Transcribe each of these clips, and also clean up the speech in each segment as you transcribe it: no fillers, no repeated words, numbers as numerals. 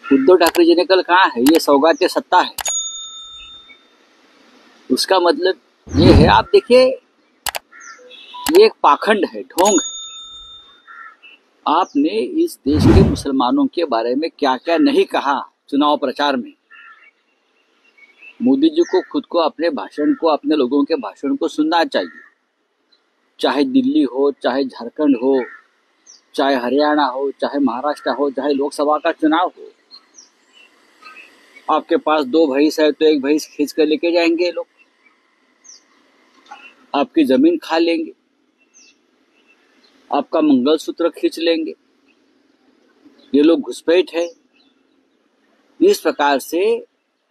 उद्धव ठाकरे जी ने कल कहा है ये सौगात सत्ता है। उसका मतलब ये है, आप देखिए, ये एक पाखंड है, ढोंग है। आपने इस देश के मुसलमानों के बारे में क्या क्या नहीं कहा चुनाव प्रचार में। मोदी जी को खुद को अपने भाषण को, अपने लोगों के भाषण को सुनना चाहिए। चाहे दिल्ली हो, चाहे झारखंड हो, चाहे हरियाणा हो, चाहे महाराष्ट्र हो, चाहे लोकसभा का चुनाव हो। आपके पास 2 भैंस है तो 1 भैंस खींच कर लेके जाएंगे लोग, आपकी जमीन खा लेंगे, आपका मंगलसूत्र खींच लेंगे। ये लोग घुसपैठ है। इस प्रकार से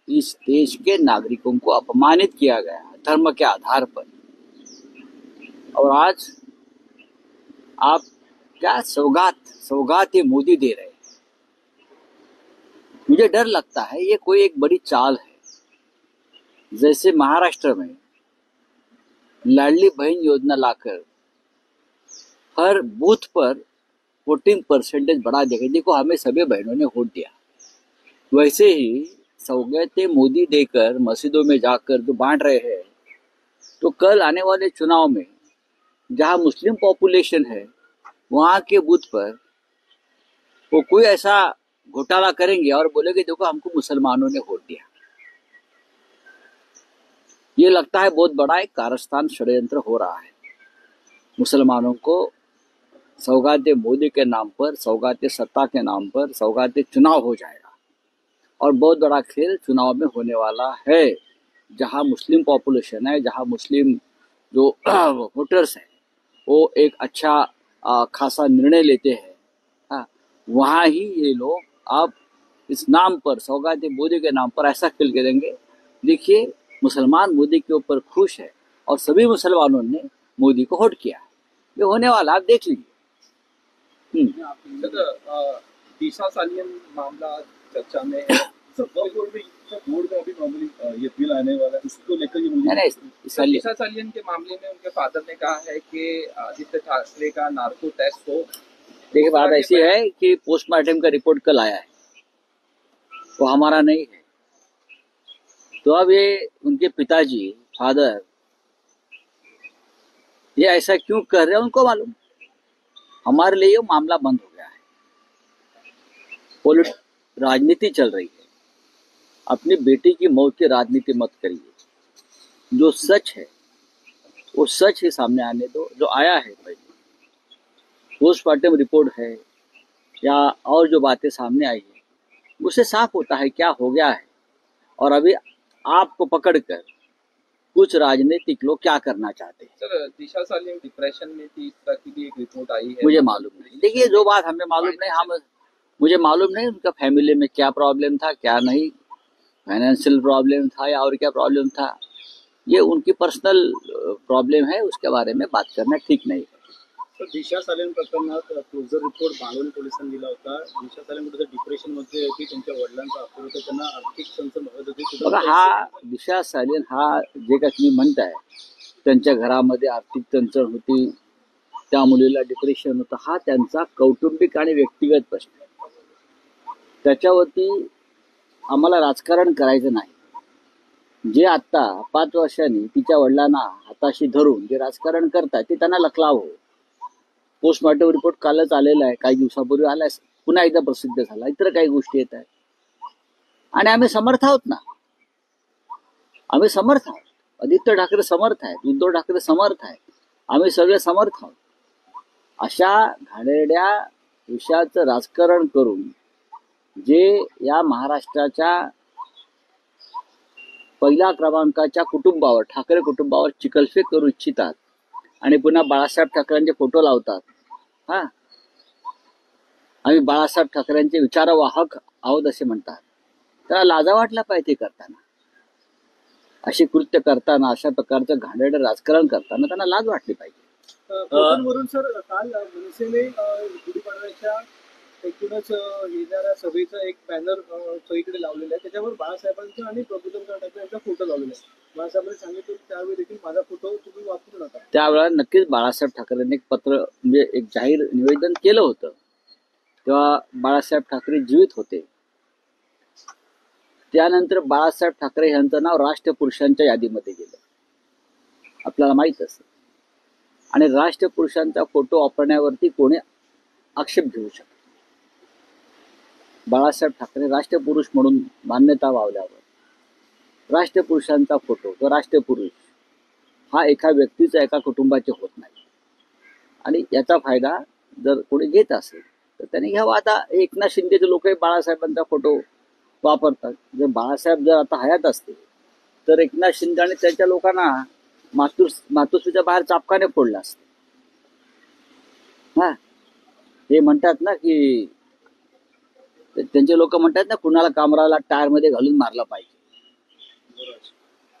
इस देश के नागरिकों को अपमानित किया गया धर्म के आधार पर। और आज आप क्या सौगात ये मोदी दे रहे हैं। मुझे डर लगता है ये कोई एक बड़ी चाल है। जैसे महाराष्ट्र में लाडली बहन योजना लाकर हर बूथ पर वोटिंग परसेंटेज बढ़ा देगा। देखो, हमें सभी बहनों ने वोट दिया। वैसे ही सौगात मोदी देकर मस्जिदों में जाकर जो बांट रहे हैं, तो कल आने वाले चुनाव में जहां मुस्लिम पॉपुलेशन है वहां के बूथ पर वो कोई ऐसा घोटाला करेंगे और बोलेंगे देखो हमको मुसलमानों ने वोट दिया। ये लगता है बहुत बड़ा एक कारस्तान षड्यंत्र हो रहा है। मुसलमानों को सौगात मोदी के नाम पर, सौगात सत्ता के नाम पर, सौगात चुनाव हो जाएगा और बहुत बड़ा खेल चुनाव में होने वाला है। जहां मुस्लिम पॉपुलेशन है, जहां मुस्लिम जो वोटर्स हैं वो एक अच्छा खासा निर्णय लेते हैं, वहां ही ये लोग अब इस नाम पर, सौगात मोदी के नाम पर ऐसा खेल करेंगे। देखिए, मुसलमान मोदी के ऊपर खुश है और सभी मुसलमानों ने मोदी को वोट किया। ये होने वाला, आप देख लीजिए। दिशा सालियन मामला चर्चा में है। बोर्ड में अभी मामूली ये बिल आने वाला है, उसको लेकर ये मुझे दिशा सालियन के मामले में उनके फादर ने कहा है कि आदित्य ठाकरे का नार्को टेस्ट हो। देखिए, बात ऐसी है कि पोस्टमार्टम का रिपोर्ट कल आया है, वो हमारा नहीं है। तो अब ये उनके पिताजी, फादर, ये ऐसा क्यों कर रहे हैं उनको मालूम। हमारे लिए मामला बंद हो गया है। राजनीति चल रही है। अपनी बेटी की मौत की राजनीति मत करिए। जो सच है वो सच ही सामने आने दो। जो आया है, पहले पोस्टमार्टम रिपोर्ट है या और जो बातें सामने आई है, उससे साफ होता है क्या हो गया है। और अभी आपको पकड़कर कुछ राजनीतिक लोग क्या करना चाहते हैं। सर, दिशा सालियन डिप्रेशन में थी, इस तरह की भी एक रिपोर्ट आई है। मुझे मालूम नहीं। देखिए, जो बात हमें मालूम नहीं, मुझे मालूम नहीं उनका फैमिली में क्या प्रॉब्लम था, क्या नहीं, फाइनेंशियल प्रॉब्लम था या और क्या प्रॉब्लम था। ये उनकी पर्सनल प्रॉब्लम है, उसके बारे में बात करना ठीक नहीं है। तर दिशा सालियन प्रकरणात क्लोजर रिपोर्ट बाळवणी पोलिसांनी दिला होता। दिशा सालियन कुठे डिप्रेशनमध्ये होती, त्यांच्या वडिलांचा अफेअर होता, त्यांना आर्थिक संकट मदत होती। बघा, हा दिशा सालियन हा जे काही तुम्ही म्हणताय, त्यांच्या घरामध्ये आर्थिक चणचण होती, त्या मुलीला डिप्रेशन होतं, हा त्यांचा कौटुंबिक आणि व्यक्तिगत प्रश्न आहे। त्याच्यावरती आम्हाला राजकारण करायचं नाही। जे आता 5 वर्षांनी तिच्या वडिलांना हाताशी धरून जे राजकारण करतात ते त्यांना लखलाव हो। पोस्टमार्टम रिपोर्ट कालच आलेला आहे, काही दिवसापूर्वी आलाय, पुन्हा एकदा प्रसिद्ध झाला, इतर काही गोष्टी येत आहेत आणि आम्ही समर्थ आहोत ना। आम्ही समर्थ आहोत। आदित्य ठाकरे समर्थ आहेत, उद्धव ठाकरे समर्थ आहेत, आम्ही सगळे समर्थ आहोत। अशा घाणेरड्या विषयाचं राजकारण करून जे या महाराष्ट्राच्या पहिल्या क्रमांकाच्या कुटुंबावर, ठाकरे कुटुंबावर चिखलफेक करू इच्छितात आणि पुन्हा बाळासाहेब ठाकरेंचे फोटो लावतात। आम्ही बाळासाहेब ठाकरेंचे विचारवाहक आहोत असे म्हणतात। त्याला लाजा वाटला पाहिजे करताना, अशी कृत्य करताना, अशा प्रकारचं घाणेरडं राजकारण करताना त्यांना लाज वाटली पाहिजे। वरून सर, काल मनसेने गुढीपाडव्याच्या एकूणच येणाऱ्या सभेचा एक बॅनर सगळीकडे लावलेला आहे, त्याच्यावर बाळासाहेबांचा आणि प्रबोधन ठाकरे यांचा फोटो लावलेला आहे। बाळासाहेबांनी सांगितलं त्यावेळी देखील माझा फोटो तुम्ही वापरू नका। त्यावेळेला नक्कीच बाळासाहेब ठाकरेंनी एक पत्र, म्हणजे एक जाहीर निवेदन केलं होतं। तेव्हा बाळासाहेब ठाकरे जीवित होते त्यानंतर बाळासाहेब ठाकरे यांचं नाव राष्ट्रपुरुषांच्या यादीमध्ये गेलं, आपल्याला माहित असेल. आणि राष्ट्रपुरुषांचा फोटो वापरण्यावरती कोणी आक्षेप घेऊ शकतो. बाळासाहेब ठाकरे राष्ट्रपुरुष म्हणून मान्यता वावल्यावर राष्ट्रपुरुषांचा फोटो, तो राष्ट्रपुरुष हा एका व्यक्तीचा, एका कुटुंबाचे होत नाही. आणि याचा फायदा जर कोणी घेत असेल तर त्याने घ्यावा. आता एकनाथ शिंदेचे लोकही बाळासाहेबांचा फोटो वापरतात. जर बाळासाहेब जर आता हयात असते तर एकनाथ शिंदे आणि त्यांच्या लोकांना मातोश्रीच्या बाहेर चापकाने फोडला असतं. हा, हे म्हणतात ना की त्यांचे लोक म्हणतात ना, कुणाला कामराला टायर मध्ये घालून मारला पाहिजे.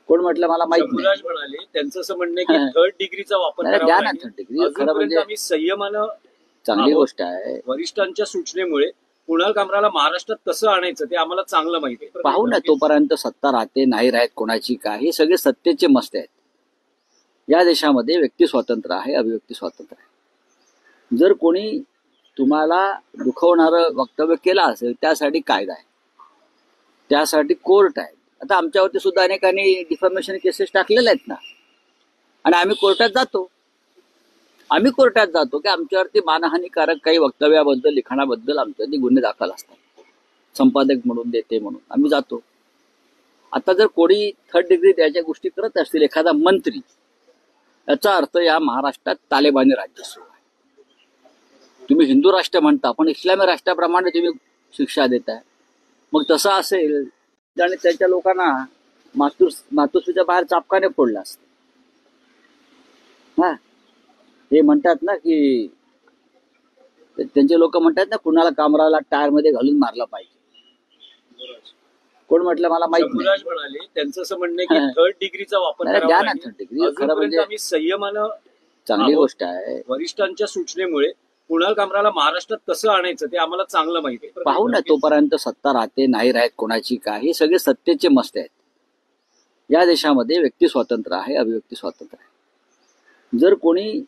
कोण म्हटलं मला माहित नाही. शंभूराज म्हणाले त्यांचं असं म्हणणं आहे की थर्ड डिग्रीचा वापर करावा द्या ना नाही. Third degree. खरं अजूनपर्यंत म्हणजे आम्ही संयमानं चांगली गोष्ट आहे. वरिष्ठांच्या सूचनेमुळे कुणाल कामराला महाराष्ट्रात कसं आणायचं ते आम्हाला चांगलं माहिती आहे. पाहू ना, तोपर्यंत सत्ता राहते नाही राहत कोणाची काय, हे सगळे सत्तेचे मस्त आहेत. या देशामध्ये व्यक्ती स्वातंत्र्य आहे, अभिव्यक्ती स्वातंत्र्य आहे. जर कोणी तुम्हाला दुखवणारं वक्तव्य केलं असेल त्यासाठी कायदा आहे, त्यासाठी कोर्ट आहे. आता आमच्यावरती सुद्धा अनेकांनी डिफॉर्मेशन केसेस टाकलेल्या आहेत ना, आणि आम्ही कोर्टात जातो की आमच्यावरती मानहानिकारक काही वक्तव्याबद्दल, लिखाणाबद्दल आमच्यावरती गुन्हे दाखल असतात. संपादक म्हणून, देते म्हणून आम्ही जातो. आता जर कोणी थर्ड डिग्री द्यायच्या गोष्टी करत असतील, एखादा मंत्री, याचा अर्थ या महाराष्ट्रात तालिबानी राज्य सुरू आहे. तुम्ही हिंदू राष्ट्र म्हणता पण इस्लामी राष्ट्राप्रमाणे तुम्ही शिक्षा देताय. मग तसं असेल आणि त्यांच्या लोकांना मातोश्रीच्या बाहेर चापकाने फोडला असतं. हा, हे म्हणतात ना की त्यांचे लोक म्हणतात ना, कुणाला कामराला टायर मध्ये घालून मारला पाहिजे. कोण म्हटलं मला माहित नाही. शंभूराज म्हणाले त्यांचं असं म्हणणं आहे की थर्ड डिग्रीचा वापर द्या करावा ना नाही. Third degree. खरं अजूनपर्यंत म्हणजे आम्ही संयमानं चांगली गोष्ट आहे. वरिष्ठांच्या सूचनेमुळे कुणाल कामराला महाराष्ट्रात कसं आणायचं ते आम्हाला चांगलं माहिती आहे. पाहू ना, तोपर्यंत सत्ता राहते नाही राहत कोणाची काय, हे सगळे सत्तेचे मस्त आहेत. या देशामध्ये व्यक्ती स्वातंत्र्य आहे, अभिव्यक्ती स्वातंत्र्य आहे. जर कोणी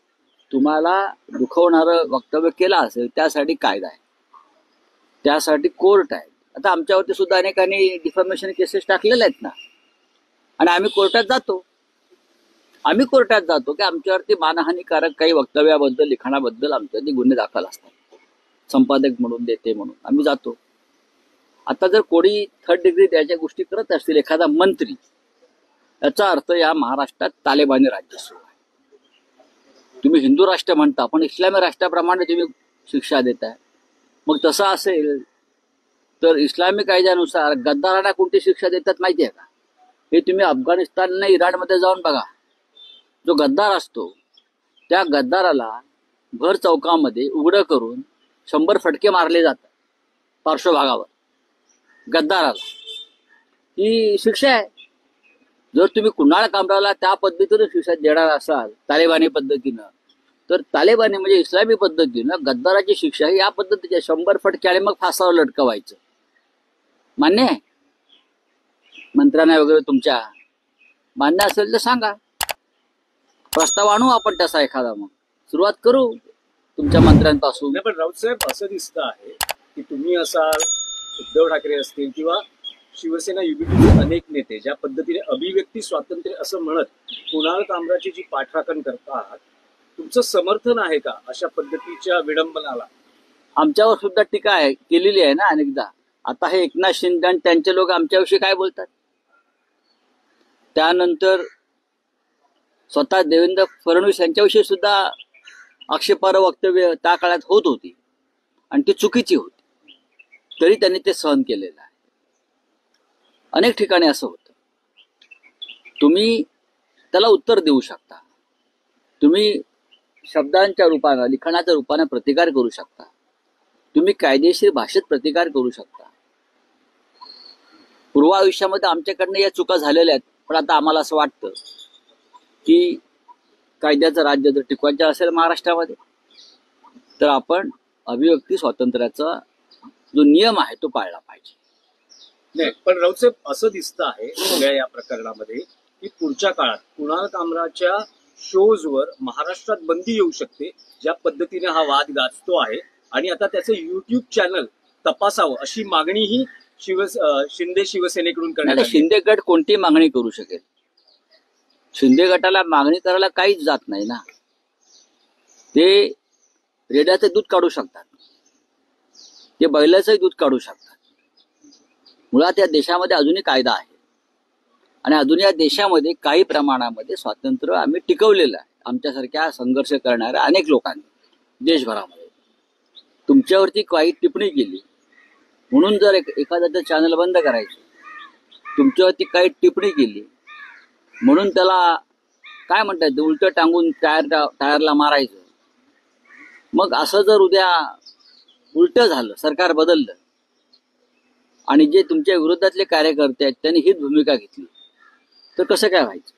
तुम्हाला दुखवणारं वक्तव्य केलं असेल त्यासाठी कायदा आहे, त्यासाठी कोर्ट आहे. आता आमच्यावरती सुद्धा अनेकांनी डिफॉर्मेशन केसेस टाकलेल्या आहेत ना, आणि आम्ही कोर्टात जातो की आमच्यावरती मानहानिकारक काही वक्तव्याबद्दल, लिखाणाबद्दल आमच्यावरती गुन्हे दाखल असतात. संपादक म्हणून, देते म्हणून आम्ही जातो. आता जर कोणी थर्ड डिग्री द्यायच्या गोष्टी करत असतील, एखादा मंत्री, याचा अर्थ या महाराष्ट्रात तालिबानी राज्य सुरू आहे. तुम्ही हिंदू राष्ट्र म्हणता पण इस्लामी राष्ट्राप्रमाणे तुम्ही शिक्षा देताय. मग तसं असेल तर इस्लामी कायद्यानुसार गद्दारांना कोणती शिक्षा देतात माहिती आहे का? हे तुम्ही अफगाणिस्तान आणि इराणमध्ये जाऊन बघा. जो गद्दार असतो त्या गद्दाराला भर चौकामध्ये उघडं करून 100 फटके मारले जातात पार्श्वभागावर. गद्दाराला ही शिक्षा आहे. जर तुम्ही कुणाल कामराला त्या पद्धतीनं शिक्षा देणार असाल तालिबानी पद्धतीनं, तर तालिबानी म्हणजे इस्लामी पद्धतीनं गद्दाराची शिक्षा ही या पद्धतीच्या 100 फटके आणि मग फासावर लटकवायचं. मान्य आहे? मंत्र्यांना वगैरे तुमच्या मान्य असेल तर सांगा, प्रस्ताव आणू आपण तसा एखादा, मग सुरुवात करू तुमच्या मंत्र्यांपासून. नाही, पण राऊत साहेब असं दिसतं आहे की तुम्ही असाल, उद्धव ठाकरे असतील किंवा शिवसेना युबीटीचे अनेक नेते ज्या पद्धतीने अभिव्यक्ती स्वातंत्र्य असं म्हणत कुणाल कामराची जी पाठराखण करतात, तुमचं समर्थन आहे का अशा पद्धतीच्या विडंबनाला? आमच्यावर सुद्धा टीका आहे, केलेली आहे ना अनेकदा. आता हे एकनाथ शिंदे आणि त्यांचे लोक आमच्याविषयी काय बोलतात, त्यानंतर स्वतः देवेंद्र फडणवीस यांच्याविषयी सुद्धा आक्षेपार्ह वक्तव्य त्या काळात होत होती आणि ती चुकीची होती, तरी त्यांनी ते सहन केलेलं आहे. अनेक ठिकाणी असं होतं. तुम्ही त्याला उत्तर देऊ शकता, तुम्ही शब्दांच्या रूपानं, लिखाणाच्या रूपानं प्रतिकार करू शकता, तुम्ही कायदेशीर भाषेत प्रतिकार करू शकता. पूर्व आयुष्यामध्ये आमच्याकडनं या चुका झालेल्या आहेत, पण आता आम्हाला असं वाटतं की कायद्याचं राज्य जर टिकवायचं असेल महाराष्ट्रामध्ये तर आपण अभिव्यक्ती स्वातंत्र्याचा जो नियम आहे तो पाळला पाहिजे. नाही, पण राऊत साहेब असं दिसतं आहे सगळ्या या प्रकरणामध्ये की पुढच्या काळात कुणाल कामराच्या शोजवर महाराष्ट्रात बंदी येऊ शकते, ज्या पद्धतीने हा वाद गाजतो आहे. आणि आता त्याचं युट्यूब चॅनल तपासावं अशी मागणीही शिंदे शिवसेनेकडून करण्यात नाही, आली. शिंदे गट कोणती मागणी करू शकेल? शिंदे गटाला मागणी करायला काहीच जात नाही ना. ते रेड्याचं दूध काढू शकतात, ते बैलाचंही दूध काढू शकतात. मुळात या देशामध्ये अजूनही कायदा आहे आणि अजून या देशामध्ये काही प्रमाणामध्ये स्वातंत्र्य आम्ही टिकवलेलं आहे. आमच्यासारख्या संघर्ष करणाऱ्या अनेक लोकांनी देशभरामध्ये तुमच्यावरती काही टिप्पणी केली म्हणून जर एखाद्याचं चॅनल बंद करायचं, तुमच्यावरती काही टिप्पणी केली म्हणून त्याला काय म्हणतात उलटं टांगून टायरला मारायचं. मग असं जर उद्या उलटं झालं, सरकार बदललं आणि जे तुमच्या विरोधातले कार्यकर्ते आहेत त्यांनी हीच भूमिका घेतली तर कसं काय व्हायचं?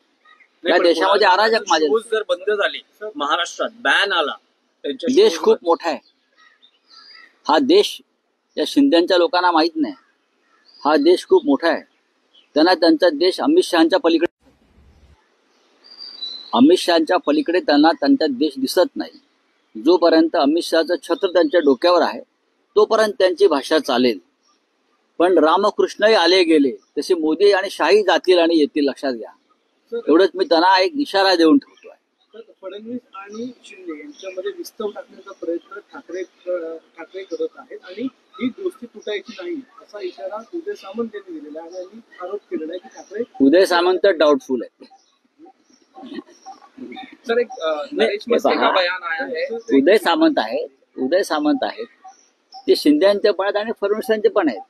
नाही, या पण देशामध्ये कोणाला अराजक माझ्या shows जर बंद झाले, महाराष्ट्रात बॅन आला त्यांच्या देश shows खूप वर. मोठा आहे. हा देश या शिंद्यांच्या लोकांना माहित नाही. हा देश खूप मोठा आहे. त्यांना त्यांचा देश अमित शहाच्या पलीकडे त्यांना त्यांचा देश दिसत नाही. जोपर्यंत अमित शहाचं छत्र त्यांच्या डोक्यावर आहे तोपर्यंत त्यांची भाषा चालेल. पण रामकृष्णही आले गेले तसे मोदी आणि शाही जातील आणि येतील, लक्षात घ्या. एवढंच मी त्यांना एक इशारा देऊन ठेवतोय. तर फडणवीस आणि शिंदे यांच्यामध्ये विस्तव टाकण्याचा प्रयत्न ठाकरे करत आहेत आणि ही गोष्टी तुटायची नाही असा इशारा उदय सामंत यांनी दिलेला आहे आणि आरोप केलेला आहे की ठाकरे उदय सामंत डाऊटफुल आहे. सर एक नरेश मस्के का बयान आया है. उदय सामंत आहेत ते शिंद्यांचे पण आहेत आणि फडणवीसांचे पण आहेत.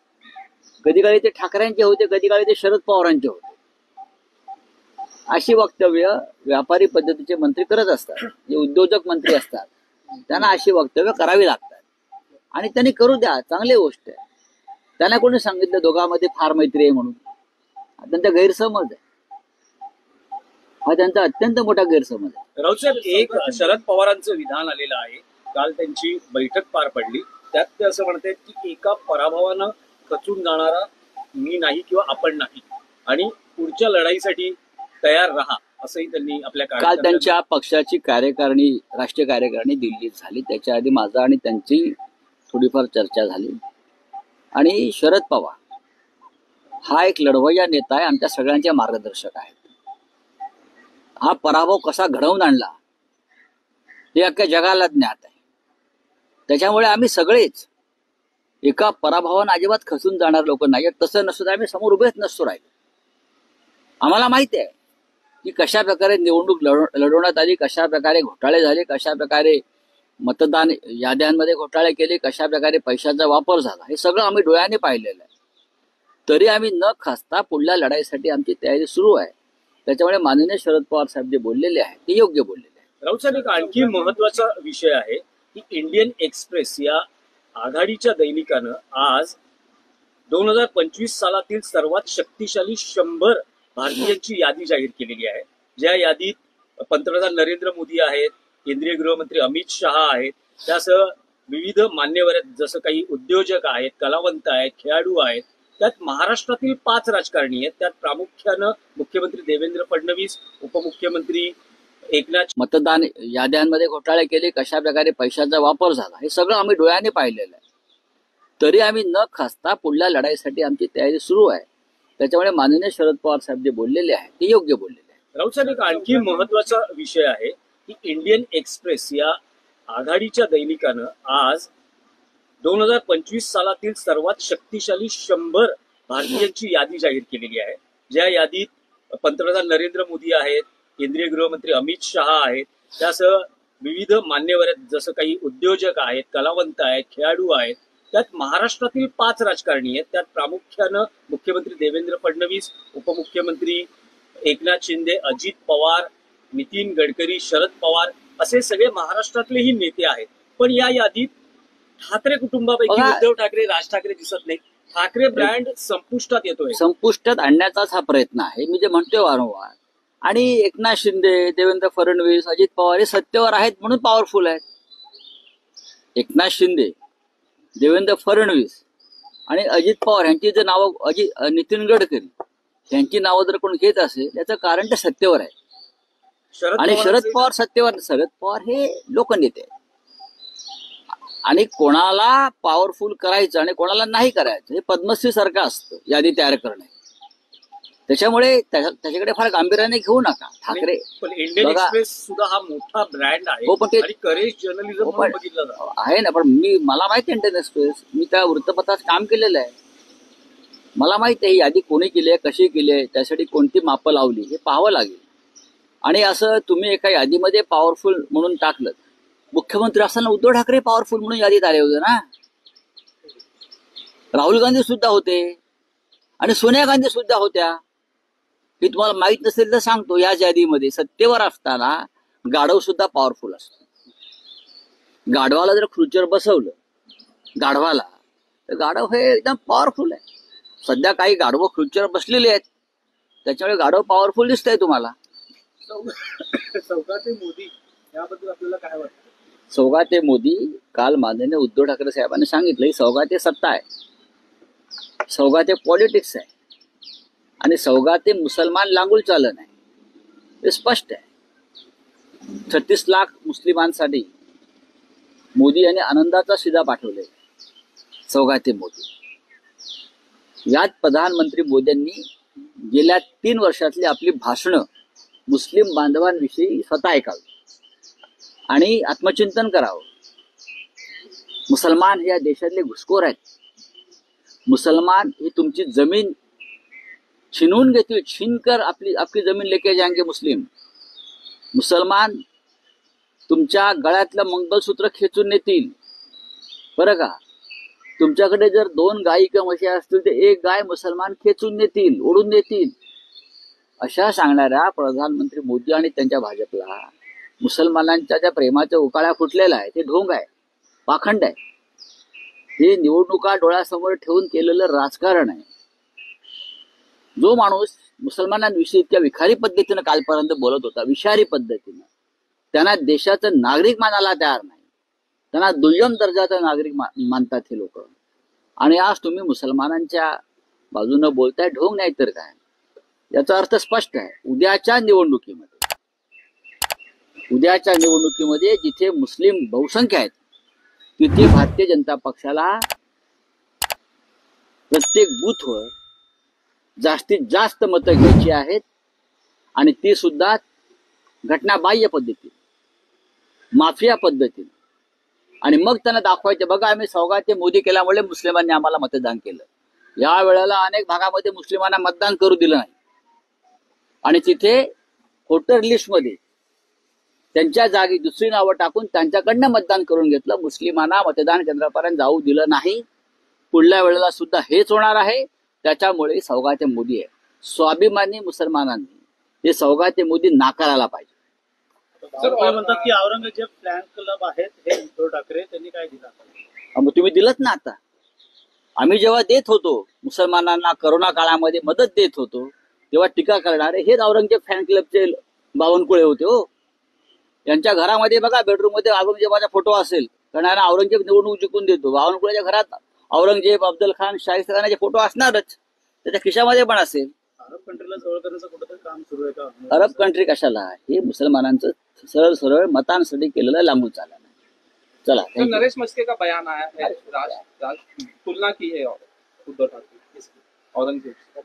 कधी काळी ते ठाकरेंचे होते, कधी काळी ते शरद पवारांचे होते. अशी वक्तव्य व्यापारी पद्धतीचे मंत्री करत असतात, जे उद्योजक मंत्री असतात त्यांना अशी वक्तव्य करावी लागतात आणि त्यांनी करू द्या, चांगली गोष्ट आहे. त्यांना कोणी सांगितलं दोघांमध्ये फार मैत्री आहे म्हणून? त्यांचा गैरसमज आहे, हा त्यांचा अत्यंत मोठा गैरसमज आहे. राऊत साहेब, एक शरद पवारांचं विधान आलेलं आहे. काल त्यांची बैठक पार पडली, त्यात ते असं म्हणतात की एका पराभवानं खचून जाणारा मी नाही किंवा आपण नाही आणि पुढच्या लढाईसाठी तयार राहा, असंही त्यांनी आपल्या काल त्यांच्या पक्षाची कार्यकारिणी, राष्ट्रीय कार्यकारिणी दिल्लीत झाली. त्याच्या आधी माझा आणि त्यांची थोडीफार चर्चा झाली. आणि शरद पवार हा एक लढवय्या नेता आहे, आमच्या सगळ्यांचे मार्गदर्शक आहेत. हा पराभव कसा घडवून आणला हे अख्ख्या जगाला ज्ञात आहे. त्याच्यामुळे आम्ही सगळेच एका पराभवानं अजिबात खचून जाणार लोक नाही. तसं नसतं तर आम्ही समोर उभेच नसतो राहिलो. आम्हाला माहिती आहे की कशा प्रकारे निवडणूक लढवण्यात आली, कशा प्रकारे घोटाळे झाले, कशा प्रकारे मतदान याद्यांमध्ये घोटाळे केले, कशा प्रकारे पैशाचा वापर झाला, हे सगळं आम्ही डोळ्याने पाहिलेलं आहे. तरी आम्ही न खचता पुढल्या लढाईसाठी आमची तयारी सुरू आहे. त्याच्यामुळे माननीय शरद पवार साहेब जे बोललेले आहेत ते योग्य बोललेले आहे. राऊत साहेब, एक आणखी महत्वाचा विषय आहे की इंडियन एक्सप्रेस या आघाडीच्या दैनिकानं आज 2025 सालातील सर्वात शक्तिशाली 100 भारतीयांची यादी जाहीर केलेली आहे. ज्या यादीत पंतप्रधान नरेंद्र मोदी आहेत, केंद्रीय गृहमंत्री अमित शहा आहेत, त्यासह विविध मान्यवर आहेत, जसं काही उद्योजक आहेत, कलावंत आहेत, खेळाडू आहेत. त्यात महाराष्ट्रातील 5 राजकारणी आहेत. त्यात प्रामुख्यानं मुख्यमंत्री देवेंद्र फडणवीस, उपमुख्यमंत्री एकनाथ. मतदान याद्यांमध्ये घोटाळे केले, कशा प्रकारे पैशाचा वापर झाला, हे सगळं आम्ही डोळ्याने पाहिलेलं आहे. तरी आम्ही न खचता पुढल्या लढाईसाठी आमची तयारी सुरू आहे. त्याच्यामुळे माननीय शरद पवार साहेब जे बोललेले आहेत ते योग्य बोललेले आहे. राऊत साहेब, एक आणखी महत्वाचा विषय आहे की इंडियन एक्सप्रेस या आघाडीच्या दैनिकानं आज 2025 सालातील सर्वात शक्तिशाली 100 भारतीयांची यादी जाहीर केलेली आहे. ज्या यादीत पंतप्रधान नरेंद्र मोदी आहेत, केंद्रीय गृहमंत्री अमित शहा आहेत, त्यासह विविध मान्यवर आहेत, जसं काही उद्योजक आहेत, कलावंत आहेत, खेळाडू आहेत. त्यात महाराष्ट्रातील 5 राजकारणी आहेत. त्यात प्रामुख्यानं मुख्यमंत्री देवेंद्र फडणवीस, उपमुख्यमंत्री एकनाथ शिंदे, अजित पवार, नितीन गडकरी, शरद पवार असे सगळे महाराष्ट्रातलेही नेते आहेत. पण या यादीत ठाकरे कुटुंबापैकी उद्धव ठाकरे, राज ठाकरे दिसत नाहीत. ठाकरे ब्रँड संपुष्टात येतोय. संपुष्टात आणण्याचाच हा प्रयत्न आहे, मी जे म्हणतोय वारंवार. आणि एकनाथ शिंदे, देवेंद्र फडणवीस, अजित पवार हे सत्तेवर आहेत म्हणून पॉवरफुल आहेत. एकनाथ शिंदे, देवेंद्र फडणवीस आणि अजित पवार यांची जर नावं, नितीन गडकरी यांची नावं जर कोण घेत असेल याचं कारण ते सत्तेवर आहे. आणि शरद पवार सत्तेवर, शरद पवार हे लोकनेते आहेत. आणि कोणाला पॉवरफुल करायचं आणि कोणाला नाही करायचं हे पद्मश्री सारखं असतं यादी तयार करणे. त्याच्यामुळे त्याच्याकडे फार गांभीर्याने घेऊ नका. ठाकरे पण इंडियन बघा. एक्सप्रेस सुद्धा हा मोठा ब्रँड आहे हो, पण ते- आणि करेज जर्नलिझम हो, म्हणून पण- बघितलं जातं. आहे ना, पण मला माहिती आहे इंडियन एक्सप्रेस, मी त्या वृत्तपत्रात काम केलेलं आहे. मला माहिती आहे ही यादी कोणी केली आहे, कशी केली आहे, त्यासाठी कोणती मापं लावली हे पाहावं लागेल. आणि असं तुम्ही एका यादीमध्ये पॉवरफुल म्हणून टाकलं, मुख्यमंत्री असताना उद्धव ठाकरे पॉवरफुल म्हणून यादीत आले होते ना, राहुल गांधी सुद्धा होते आणि सोनिया गांधी सुद्धा होत्या. हे तुम्हाला माहित नसेल तर सांगतो, याच यादीमध्ये सत्तेवर असताना गाढव सुद्धा पॉवरफुल असतो. गाढवाला जर खुर्चीवर बसवलं गाढवाला, तर गाढव हे एकदम पॉवरफुल आहे. सध्या काही गाढवं खुर्चीवर बसलेले आहेत, त्याच्यामुळे गाढव पॉवरफुल दिसतंय तुम्हाला. चौकाते मोदी याबद्दल आपल्याला काय वाटतं? सौगाते मोदी, काल माननीय उद्धव ठाकरे साहेबांनी सांगितलं ही सौगाते सत्ता आहे, सौगाते पॉलिटिक्स आहे आणि सौगाते मुसलमान लांगुल चालन आहे. हे स्पष्ट आहे. 36 लाख मुस्लिमांसाठी मोदी यांनी आनंदाचा शिदा पाठवले. सौगाते मोदी यात प्रधानमंत्री मोदींनी गेल्या 3 वर्षातली आपली भाषणं मुस्लिम बांधवांविषयी स्वतः ऐकावी आणि आत्मचिंतन करावं. मुसलमान हे या देशातले घुसखोर आहेत. मुसलमान ही तुमची जमीन छीनून घेतील, छीनकर आपली जमीन लेके जाएंगे मुस्लिम. मुसलमान तुमच्या गळ्यातलं मंगलसूत्र खेचून नेतील, बरं का. तुमच्याकडे जर 2 गायी किंवा म्हशी असतील तर 1 गाय मुसलमान खेचून नेतील, ओढून नेतील. अशा सांगणाऱ्या प्रधानमंत्री मोदी आणि त्यांच्या भाजपला मुसलमानांच्या ज्या प्रेमाच्या उकाळ्या फुटलेल्या आहे ते ढोंग आहे, पाखंड आहे. हे निवडणुका डोळ्यासमोर ठेवून केलेलं राजकारण आहे. जो माणूस मुसलमानांविषयी इतक्या विखारी पद्धतीनं कालपर्यंत बोलत होता, विषारी पद्धतीनं, त्यांना देशाचं नागरिक मानायला तयार नाही, त्यांना दुय्यम दर्जाचा नागरिक मानतात हे लोक. आणि आज तुम्ही मुसलमानांच्या बाजूनं बोलताय, ढोंग नाही तर काय. याचा अर्थ स्पष्ट आहे. उद्याच्या निवडणुकीमध्ये जिथे मुस्लिम बहुसंख्य आहेत तिथे भारतीय जनता पक्षाला प्रत्येक बूथवर जास्तीत जास्त मतं घ्यायची आहेत आणि ती सुद्धा घटनाबाह्य पद्धतीने, माफिया पद्धतीने. आणि मग त्यांना दाखवायचे, बघा आम्ही सौगाते मोदी केल्यामुळे मुस्लिमांनी आम्हाला मतदान केलं. या वेळेला अनेक भागामध्ये मुस्लिमांना मतदान करू दिलं नाही आणि तिथे वोटर लिस्टमध्ये त्यांच्या जागी दुसरी नावं टाकून त्यांच्याकडनं मतदान करून घेतलं. मुस्लिमांना मतदान केंद्रापर्यंत जाऊ दिलं नाही. पुढल्या वेळेला सुद्धा हेच होणार आहे. त्याच्यामुळे सौगाते मोदी आहे. स्वाभिमानी मुसलमानांनी हे सौगाते मोदी नाकारायला पाहिजे. सर म्हणतात की औरंगजेब फॅन क्लब आहेत हे उद्धव ठाकरे त्यांनी काय दिलं? मग तुम्ही दिलत ना. आता आम्ही जेव्हा देत होतो मुसलमानांना, करोना काळामध्ये मदत देत होतो, तेव्हा टीका करणारे हेच औरंगजेब फॅन क्लबचे बावनकुळे होते. हो, यांच्या घरामध्ये बघा, बेडरूम मध्ये औरंगजेबाचा फोटो असेल, कारण औरंगजेब निवडणूक जिंकून देतो. बावनकुळेच्या घरात औरंगजेब, अफजल खान, शाहिस्ता खानाचे फोटो असणारच, त्याच्या खिशामध्ये पण असेल. अरब कंट्रीला जवळ करण्याचं कुठेतरी काम सुरू आहे का? अरब कंट्री कशाला? हे मुसलमानांचं सरळ सरळ मतांसाठी केलेलं लांबून चाललं नाही. चला, तो नरेश मस्के का बयान आया है, राज तुलना की है उद्धव ठाकरे इसकी औरंगजेब से।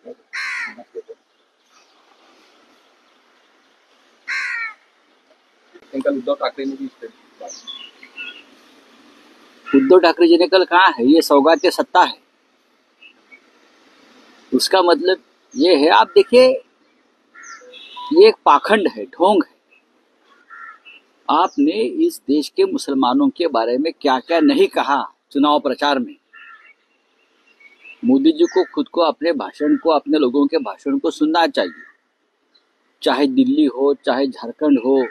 कल उद्धव ठाकरे ने भी इस पर उद्धव ठाकरे जी ने कल कहा है ये सौगात सत्ता है, उसका मतलब ये है, आप देखिए ये एक पाखंड है, ढोंग है। आपने इस देश के मुसलमानों के बारे में क्या क्या नहीं कहा चुनाव प्रचार में। मोदी जी को खुद को अपने भाषण को, अपने लोगों के भाषण को सुनना चाहिए, चाहे दिल्ली हो, चाहे झारखंड हो,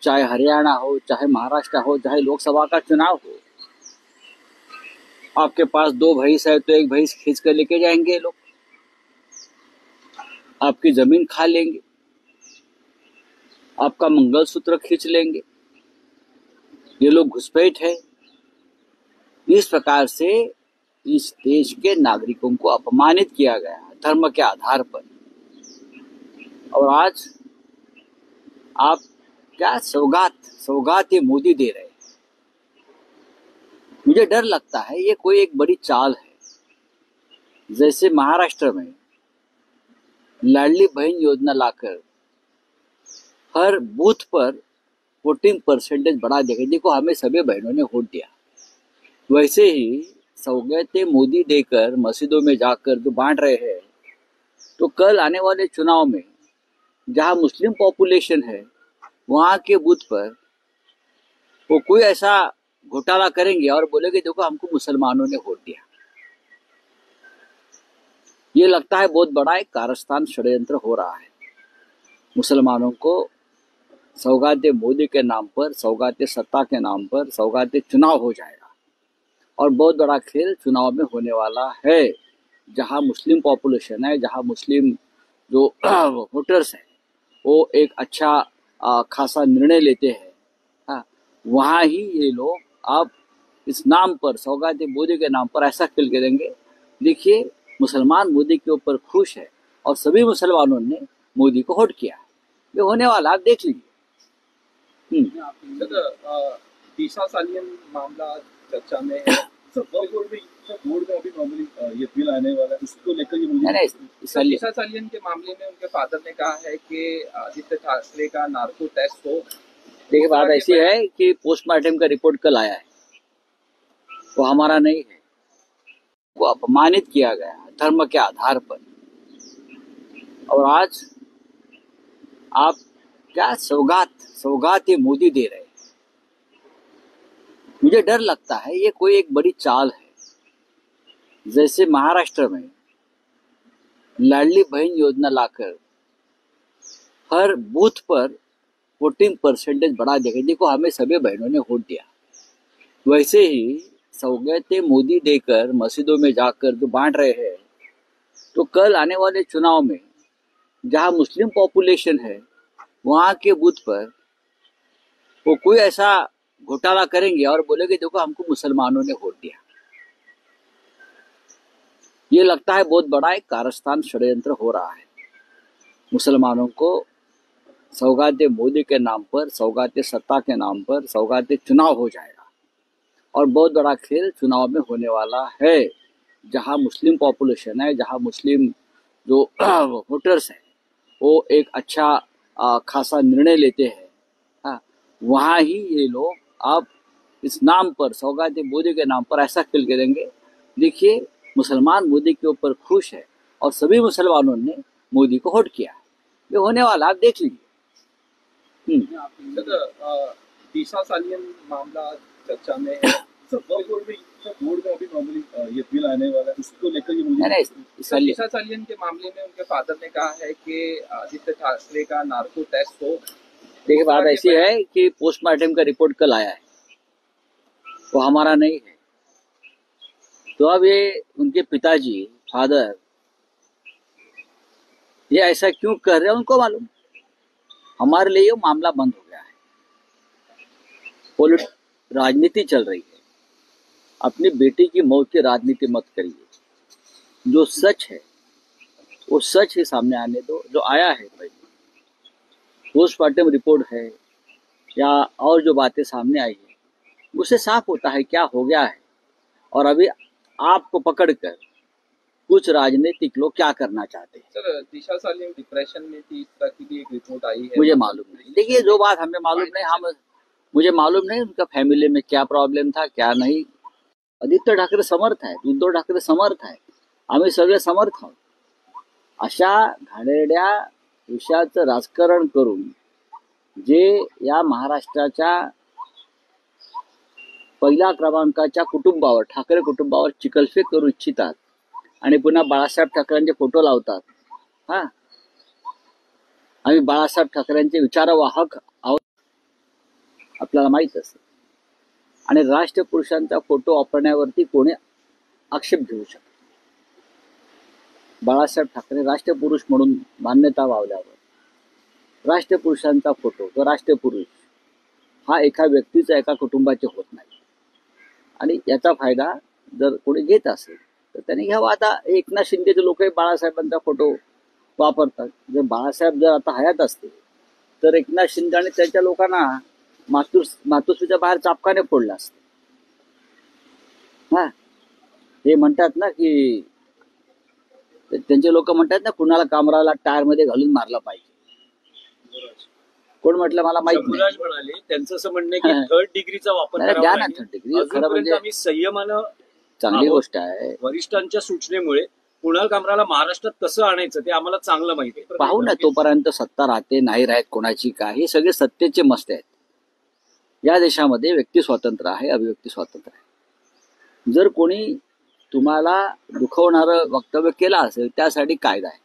चाहे हरियाणा हो, चाहे महाराष्ट्र हो, चाहे लोकसभा का चुनाव हो। आपके पास 2 भैंस है तो 1 भैंस खींच कर लेके जाएंगे लोग, आपकी जमीन खा लेंगे, आपका मंगलसूत्र खींच लेंगे। ये लोग घुसपैठ है। इस प्रकार से इस देश के नागरिकों को अपमानित किया गया धर्म के आधार पर। और आज आप क्या सौगात ये मोदी दे रहे हैं। मुझे डर लगता है ये कोई एक बड़ी चाल है। जैसे महाराष्ट्र में लाडली बहन योजना लाकर हर बूथ पर वोटिंग परसेंटेज बढ़ा देगा। देखो, हमें सभी बहनों ने वोट दिया, वैसे ही सौगातें मोदी देकर मस्जिदों में जाकर जो बांट रहे हैं, तो कल आने वाले चुनाव में जहां मुस्लिम पॉपुलेशन है वहां के बूथ पर वो कोई ऐसा घोटाला करेंगे और बोलेंगे देखो हमको मुसलमानों ने वोट दिया। ये लगता है बहुत बड़ा एक कारस्तान षड्यंत्र हो रहा है। मुसलमानों को सौगाते मोदी के नाम पर, सौगाते सत्ता के नाम पर, सौगाते चुनाव हो जाएगा और बहुत बड़ा खेल चुनाव में होने वाला है। जहां मुस्लिम पॉपुलेशन है, जहां मुस्लिम जो वोटर्स हैं वो एक अच्छा खासा निर्णय लेते हैं, हाँ, वहां ही ये लोग अब इस नाम पर, सौगाते मोदी के नाम पर ऐसा खेल करेंगे। देखिए, मुसलमान मोदी के ऊपर खुश है और सभी मुसलमानों ने मोदी को वोट किया। ये होने वाला, आप देख लीजिए। सर, दिशा सालियन मामला चर्चा में है। सर बोर्ड में अभी नॉर्मली ये बिल आने वाला है, उसको लेकर ये मुझे नहीं, सर, दिशा सालियन के मामले में उनके फादर ने कहा है कि आदित्य ठाकरे का नार्को टेस्ट हो। देखिए, बात ऐसी है कि पोस्टमार्टम का रिपोर्ट कल आया है, वो हमारा नहीं है। वो अपमानित किया गया धर्म के आधार पर, और आज आप क्या सौगात ये मोदी दे रहे हैं। मुझे डर लगता है ये कोई एक बड़ी चाल है। जैसे महाराष्ट्र में लाडली बहन योजना लाकर हर बूथ पर वोटिंग परसेंटेज बढ़ा देगा। देखो, हमें सभी बहनों ने वोट दिया, वैसे ही सौगातें मोदी देकर मस्जिदों में जाकर जो बांट रहे हैं, तो कल आने वाले चुनाव में जहां मुस्लिम पॉपुलेशन है वहां के बूथ पर वो कोई ऐसा घोटाला करेंगे और बोलेंगे देखो हमको मुसलमानों ने वोट दिया। ये लगता है बहुत बड़ा एक कारस्तान षड्यंत्र हो रहा है। मुसलमानों को सौगाते मोदी के नाम पर, सौगाते सत्ता के नाम पर, सौगाते चुनाव हो जाएगा और बहुत बड़ा खेल चुनाव में होने वाला है। जहां मुस्लिम पॉपुलेशन है, जहां मुस्लिम जो वोटर्स हैं वो एक अच्छा खासा निर्णय लेते हैं, हाँ, वहां ही ये लोग अब इस नाम पर, सौगाते मोदी के नाम पर ऐसा खेल करेंगे। देखिए, मुसलमान मोदी के ऊपर खुश है और सभी मुसलमानों ने मोदी को वोट किया। ये होने वाला, आप देख लीजिए। सर, दिशा सालियन मामला चर्चा में है। सर बोर्ड में अभी नॉर्मली ये बिल आने वाला है, उसको लेकर ये मुझे सर, दिशा सालियन के मामले में उनके फादर ने कहा है कि आदित्य ठाकरे का नार्को टेस्ट हो। देखिए, बात ऐसी है कि पोस्टमार्टम का रिपोर्ट कल आया है, वो हमारा नहीं है। तो अब ये उनके पिताजी, फादर, ये ऐसा क्यों कर रहे हैं उनको मालूम। हमारे लिए ये मामला बंद हो गया है। राजनीति चल रही है। अपनी बेटी की मौत की राजनीति मत करिए। जो सच है वो सच ही सामने आने दो। जो आया है भाई, पोस्टमार्टम रिपोर्ट है या और जो बातें सामने आई है, उससे साफ होता है क्या हो गया है। और अभी आपको पकड़कर कुछ राजनीतिक लोग क्या करना चाहते हैं। सर, दिशा सालियन डिप्रेशन में थी, इस तरह की भी एक रिपोर्ट आई है। मुझे मालूम नहीं। देखिए, जो बात हमें मालूम नहीं, मुझे मालूम नहीं उनका फैमिली में क्या प्रॉब्लेम था, क्या नहीं। आदित्य ठाकरे समर्थ आहे, उद्धव ठाकरे समर्थ आहे, आम्ही सगळे समर्थ आहोत। अशा घाणेरड्या विषयाचं राजकारण करून जे या महाराष्ट्राच्या पहिल्या क्रमांकाच्या कुटुंबावर, ठाकरे कुटुंबावर चिखलफेक करू इच्छितात आणि पुन्हा बाळासाहेब ठाकरेंचे फोटो लावतात, हा, आम्ही बाळासाहेब ठाकरेंचे विचारवाहक आहोत आपल्याला माहित असतं। आणि राष्ट्रपुरुषांचा फोटो वापरण्यावरती कोणी आक्षेप घेऊ शकतो। बाळासाहेब ठाकरे राष्ट्रपुरुष म्हणून मान्यता वावल्यावर राष्ट्रपुरुषांचा फोटो, तो राष्ट्रपुरुष हा एका व्यक्तीचा, एका कुटुंबाचे होत नाही। आणि याचा फायदा जर कोणी घेत असेल तर त्यांनी घ्यावा। आता एकनाथ शिंदेचे लोकही बाळासाहेबांचा फोटो वापरतात। जर बाळासाहेब जर आता हयात असते तर एकनाथ शिंदे आणि त्यांच्या लोकांना मातोश्रीच्या बाहेर चापकाने फोडला असतं। हा हे म्हणतात ना की त्यांचे लोक म्हणतात ना कुणाला कामराला टायर मध्ये घालून मारला पाहिजे. कोण म्हटलं मला माहित नाही. शंभूराज म्हणाले त्यांचं असं म्हणणं आहे की थर्ड डिग्रीचा वापर नाही, करावा द्या ना आणि third degree. खरं अजूनपर्यंत म्हणजे आम्ही संयमानं चांगली आहोत. गोष्ट आहे. वरिष्ठांच्या सूचनेमुळे कुणाल कामराला महाराष्ट्रात कसं आणायचं ते आम्हाला चांगलं माहिती आहे. पाहू ना तोपर्यंत सत्ता राहते नाही राहत कोणाची काय हे सगळे सत्तेचे मस्त आहेत. या देशामध्ये व्यक्ती स्वातंत्र्य आहे, अभिव्यक्ती स्वातंत्र्य आहे. जर कोणी तुम्हाला दुखवणारं वक्तव्य केलं असेल त्यासाठी कायदा आहे,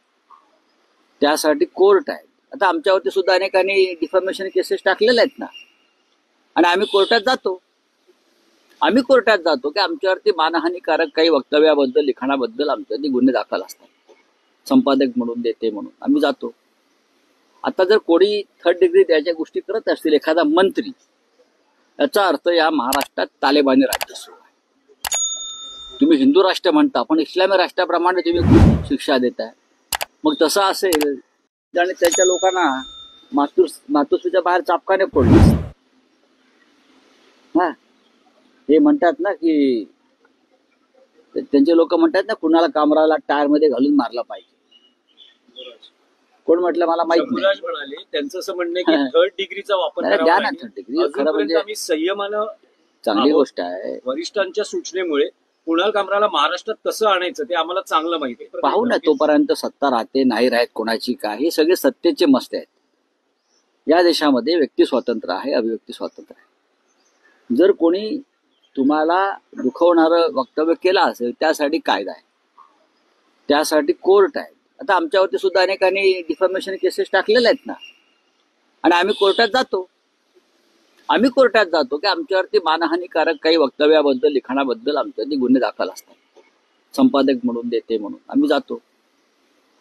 त्यासाठी कोर्ट आहे. आता आमच्यावरती सुद्धा अनेकांनी डिफॉर्मेशन केसेस टाकलेल्या आहेत ना, आणि आम्ही कोर्टात जातो की आमच्यावरती मानहानिकारक काही वक्तव्याबद्दल लिखाणाबद्दल आमच्यावरती गुन्हे दाखल असतात. संपादक म्हणून देते म्हणून आम्ही जातो. आता जर कोणी थर्ड डिग्री द्यायच्या गोष्टी करत असतील एखादा मंत्री, याचा अर्थ या महाराष्ट्रात तालेबानी राज्य सुरू आहे. तुम्ही हिंदू राष्ट्र म्हणता पण इस्लामी राष्ट्राप्रमाणे तुम्ही शिक्षा देताय. मग तसं असेल आणि त्याच्या लोकांना मातोश्रीच्या बाहेर चापकाने फोडले. हा हे म्हणतात ना की त्यांचे लोक म्हणतात ना कुणाला कामराला टायर मध्ये घालून मारला पाहिजे. कोण म्हटलं मला माहित नाही. शंभूराज म्हणाले त्यांचं असं म्हणणं आहे की थर्ड डिग्रीचा वापर नाही, करावा द्या ना आणि third degree. खरं अजूनपर्यंत म्हणजे आम्ही संयमानं चांगली आहोत. गोष्ट आहे. वरिष्ठांच्या सूचनेमुळे कुणाल कामराला महाराष्ट्रात कसं आणायचं ते आम्हाला चांगलं माहिती आहे. पाहू ना तोपर्यंत सत्ता राहते नाही राहत कोणाची काय हे सगळे सत्तेचे मस्त आहेत. या देशामध्ये व्यक्ती स्वातंत्र्य आहे, अभिव्यक्ती स्वातंत्र्य आहे. जर कोणी तुम्हाला दुखवणारं वक्तव्य केलं असेल त्यासाठी कायदा आहे, त्यासाठी कोर्ट आहे. आता आमच्यावरती सुद्धा अनेकांनी डिफॉर्मेशन केसेस टाकलेल्या आहेत ना, आणि आम्ही कोर्टात जातो की आमच्यावरती मानहानिकारक काही वक्तव्याबद्दल लिखाणाबद्दल आमच्यावरती गुन्हे दाखल असतात. संपादक म्हणून देते म्हणून आम्ही जातो.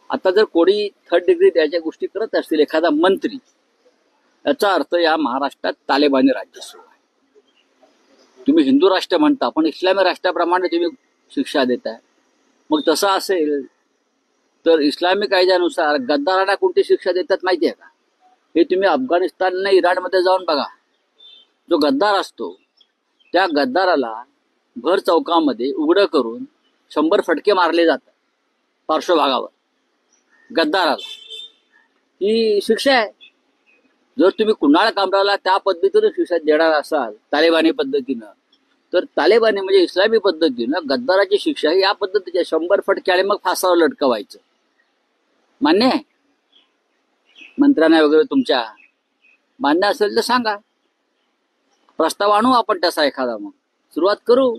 आता जर कोणी थर्ड डिग्री द्यायच्या गोष्टी करत असतील एखादा मंत्री, याचा अर्थ या महाराष्ट्रात तालेबानी राज्य सुरू आहे. तुम्ही हिंदू राष्ट्र म्हणता पण इस्लामी राष्ट्राप्रमाणे तुम्ही शिक्षा देताय. मग तसं असेल तर इस्लामी कायद्यानुसार गद्दारांना कोणती शिक्षा देतात माहिती आहे का? हे तुम्ही अफगाणिस्तान आणि इराणमध्ये जाऊन बघा. जो गद्दार असतो त्या गद्दाराला भर चौकामध्ये उघडं करून 100 फटके मारले जातात पार्श्वभागावर. गद्दाराला ही शिक्षा आहे. जर तुम्ही कुणाल कामराला त्या पद्धतीनं शिक्षा देणार असाल तालेबानी पद्धतीनं, तर तालेबानी म्हणजे इस्लामी पद्धतीनं गद्दाराची शिक्षा ही या पद्धतीच्या 100 फटके आणि मग फासावर लटकवायचं. मान्य आहे? मंत्र्यांना वगैरे तुमच्या मान्य असेल तर सांगा, प्रस्ताव आणू आपण तसा एखादा. मग सुरुवात करू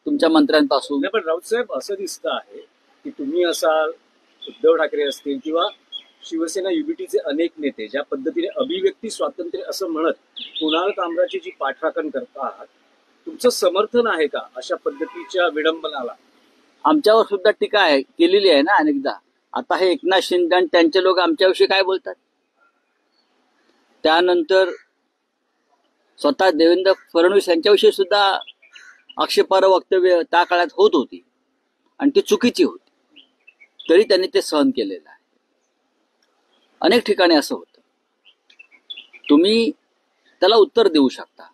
तुमच्या मंत्र्यांपासून. नाही, पण राऊत साहेब असं दिसतं आहे की तुम्ही असाल, उद्धव ठाकरे असतील किंवा शिवसेना युबीटीचे अनेक नेते ज्या पद्धतीने अभिव्यक्ती स्वातंत्र्य असं म्हणत कुणाल कामराची जी पाठराखण करतात, तुमचं समर्थन आहे का अशा पद्धतीच्या विडंबनाला? आमच्यावर सुद्धा टीका आहे केलेली आहे ना अनेकदा. आता हे एकनाथ शिंदे आणि त्यांचे लोक आमच्याविषयी काय बोलतात. त्यानंतर स्वतः देवेंद्र फडणवीस यांच्याविषयी सुद्धा आक्षेपार्ह वक्तव्य त्या काळात होत होती आणि ती चुकीची होती, तरी त्यांनी ते सहन केलेलं आहे. अनेक ठिकाणी असं होतं. तुम्ही त्याला उत्तर देऊ शकता,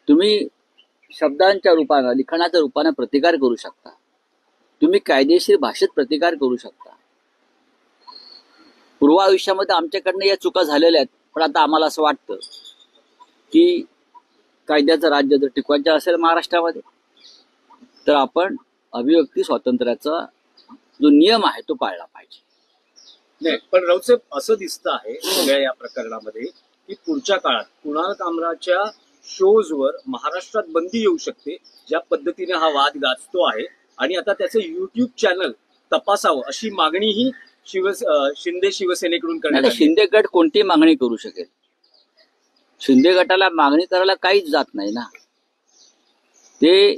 तुम्ही शब्दांच्या रूपानं लिखाणाच्या रूपानं प्रतिकार करू शकता, तुम्ही कायदेशीर भाषेत प्रतिकार करू शकता. पूर्व आयुष्यामध्ये आमच्याकडनं या चुका झालेल्या आहेत, पण आता आम्हाला असं वाटतं की कायद्याचं राज्य जर टिकवायचं असेल महाराष्ट्रामध्ये तर आपण अभिव्यक्ती स्वातंत्र्याचा जो नियम आहे तो पाळला पाहिजे. नाही, पण राऊत साहेब असं दिसतं आहे सगळ्या या प्रकरणामध्ये की पुढच्या काळात कुणाल कामराच्या शोजवर महाराष्ट्रात बंदी येऊ शकते, ज्या पद्धतीने हा वाद गाजतो आहे. आणि आता त्याचं युट्यूब चॅनल तपासावं अशी मागणीही शिंदे शिवसेनेकडून करण्यात नाही, आली. शिंदे गट कोणती मागणी करू शकेल? शिंदे गटाला मागणी करायला काहीच जात नाही ना. ते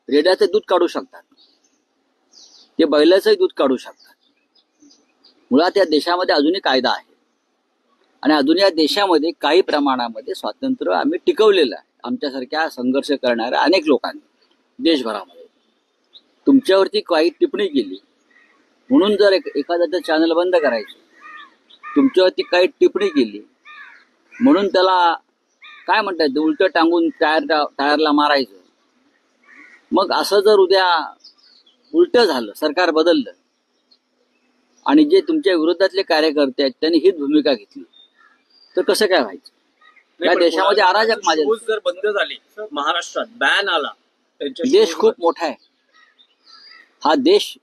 रेड्याचं दूध काढू शकतात, ते बैलाचंही दूध काढू शकतात. मुळात या देशामध्ये अजूनही कायदा आहे आणि अजून या देशामध्ये काही प्रमाणामध्ये स्वातंत्र्य आम्ही टिकवलेलं आहे. आमच्यासारख्या संघर्ष करणाऱ्या अनेक लोकांनी देशभरामध्ये. तुमच्यावरती काही टिप्पणी केली म्हणून जर एखाद्याचं चॅनल बंद करायचं, तुमच्यावरती काही टिप्पणी केली म्हणून त्याला काय म्हणतात उलटं टांगून टायरला मारायचं, मग असं जर उद्या उलट झालं, सरकार बदललं आणि जे तुमच्या विरोधातले कार्यकर्ते आहेत त्यांनी हीच भूमिका घेतली तर कसं काय व्हायचं? या देशामध्ये अराजक माझे शोज जर बंद झाले, महाराष्ट्रात बॅन आला, त्यांच्या देश शोजवर- खूप मोठा आहे. हा देश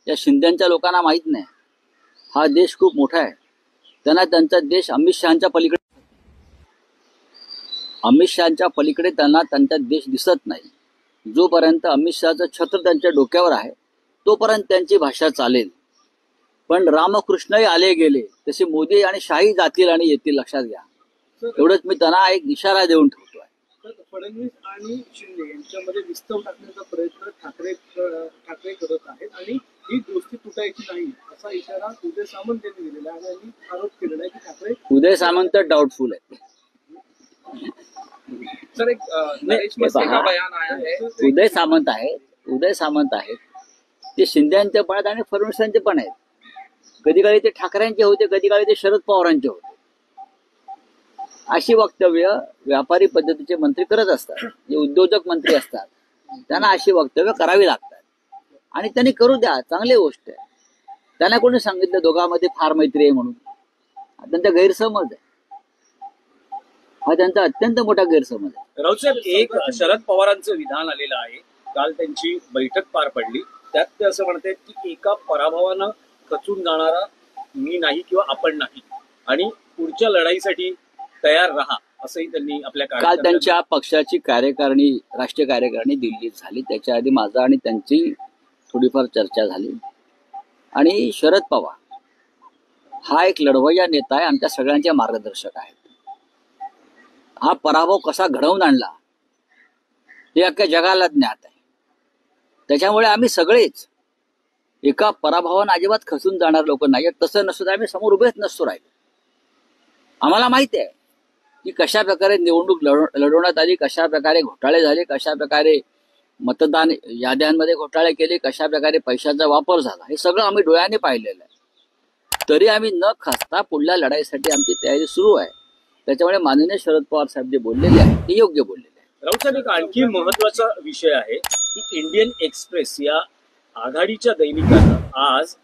या शिंद्यांच्या लोकांना माहित नाही. हा देश खूप मोठा आहे. त्यांना त्यांचा देश अमित शहाच्या पलीकडे त्यांना त्यांचा देश दिसत नाही. जोपर्यंत अमित शहाचं छत्र त्यांच्या डोक्यावर आहे तोपर्यंत त्यांची भाषा चालेल. पण रामकृष्णही आले गेले तसे मोदी आणि शाही जातील आणि येतील, लक्षात घ्या. एवढंच मी त्यांना एक इशारा देऊन ठेवतोय. तर फडणवीस आणि शिंदे यांच्यामध्ये विस्तव टाकण्याचा प्रयत्न ठाकरे करत आहेत आणि ही दोस्ती तुटायची नाही असा इशारा उदय सामंत यांनी दिलेला आहे आणि आरोप केलेला आहे की ठाकरे उदय सामंत डाऊटफुल आहे. सर एक नरेश मस्के का बयान आया है। उदय सामंत आहेत ते शिंद्यांचे पण आहेत आणि फडणवीसांचे पण आहेत. कधी काळी ते ठाकरेंचे होते, कधी काळी ते शरद पवारांचे होते. अशी वक्तव्य व्यापारी पद्धतीचे मंत्री करत असतात, जे उद्योजक मंत्री असतात त्यांना अशी वक्तव्य करावी लागतात आणि त्यांनी करू द्या, चांगली गोष्ट आहे. त्यांना कोणी सांगितलं दोघांमध्ये फार मैत्री आहे म्हणून? त्यांचा गैरसमज आहे, हा त्यांचा अत्यंत मोठा गैरसमज आहे. राऊत साहेब, एक शरद पवारांचं विधान आलेलं आहे. काल त्यांची बैठक पार पडली, त्यात ते असं म्हणतात की एका पराभवानं खचून जाणारा मी नाही किंवा आपण नाही आणि पुढच्या लढाईसाठी तयार राहा, असंही त्यांनी आपल्या काल त्यांच्या पक्षाची कार्यकारिणी, राष्ट्रीय कार्यकारिणी दिल्लीत झाली. त्याच्या आधी माझा आणि त्यांची थोडीफार चर्चा झाली. आणि शरद पवार हा एक लढवय्या नेता आहे, आमच्या सगळ्यांचे मार्गदर्शक आहेत. हा पराभव कसा घडवून आणला हे अख्ख्या जगाला ज्ञात आहे. त्याच्यामुळे आम्ही सगळेच एका पराभवानं अजिबात खचून जाणार लोक नाही. तसं नसतं आम्ही समोर उभेच नसतो राहिलो. आम्हाला माहिती आहे की कशा प्रकारे निवडणूक लढवण्यात आली, कशा प्रकारे घोटाळे झाले, कशा प्रकारे मतदान याद्यांमध्ये घोटाळे केले, कशा प्रकारे पैशाचा वापर झाला, हे सगळं आम्ही डोळ्याने पाहिलेलं आहे. तरी आम्ही न खचता पुढल्या लढाईसाठी आमची तयारी सुरू आहे. त्याच्यामुळे माननीय शरद पवार साहेब जे बोललेले आहेत ते योग्य बोललेले आहे. राऊत साहेब, एक आणखी महत्वाचा विषय आहे की इंडियन एक्सप्रेस या आघाडीच्या दैनिकानं आज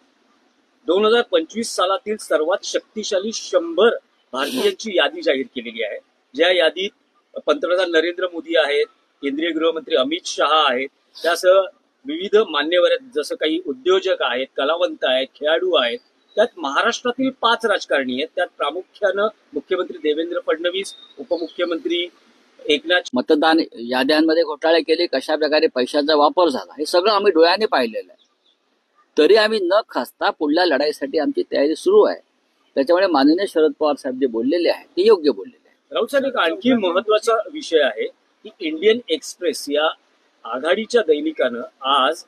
2025 सालातील सर्वात शक्तिशाली 100 भारतीयांची यादी जाहीर केलेली आहे. ज्या यादीत पंतप्रधान नरेंद्र मोदी आहेत, केंद्रीय गृहमंत्री अमित शहा आहेत, त्यासह विविध मान्यवर आहेत, जसं काही उद्योजक आहेत, कलावंत आहेत, खेळाडू आहेत. त्यात महाराष्ट्रातील 5 राजकारणी आहेत. त्यात प्रामुख्यानं मुख्यमंत्री देवेंद्र फडणवीस, उपमुख्यमंत्री एकनाथ. मतदान याद्यांमध्ये घोटाळे केले, कशा प्रकारे पैशाचा वापर झाला, हे सगळं आम्ही डोळ्याने पाहिलेलं आहे. तरी आम्ही न खचता पुढल्या लढाईसाठी आमची तयारी सुरू आहे. त्याच्यामुळे माननीय शरद पवार साहेब जे बोललेले आहेत ते योग्य बोललेले आहे. राऊत साहेब, एक आणखी महत्वाचा विषय आहे की इंडियन एक्सप्रेस या आघाडीच्या दैनिकानं आज